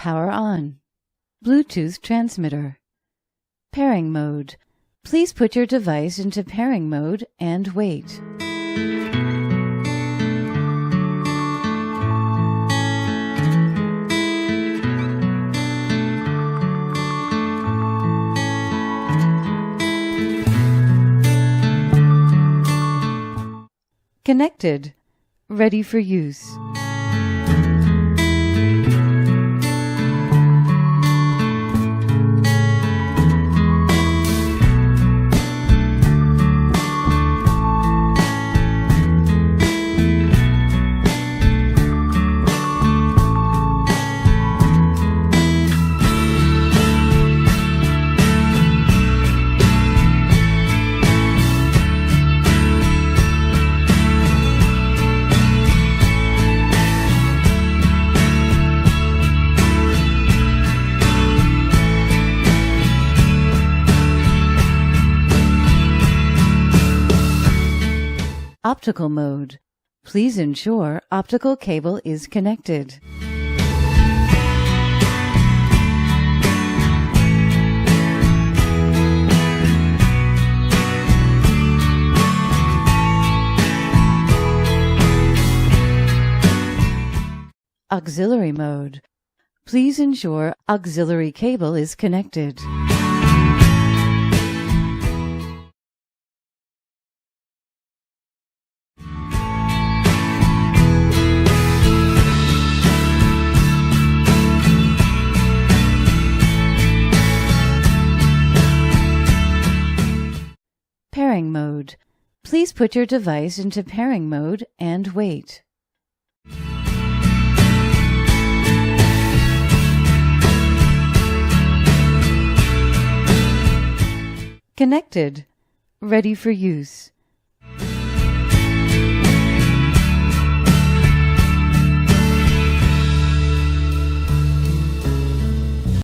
Power on. Bluetooth transmitter. Pairing mode. Please put your device into pairing mode and wait. Connected. Ready for use. Optical mode. Please ensure optical cable is connected. Auxiliary mode. Please ensure auxiliary cable is connected. Pairing mode. Please put your device into pairing mode and wait. Connected. Ready for use.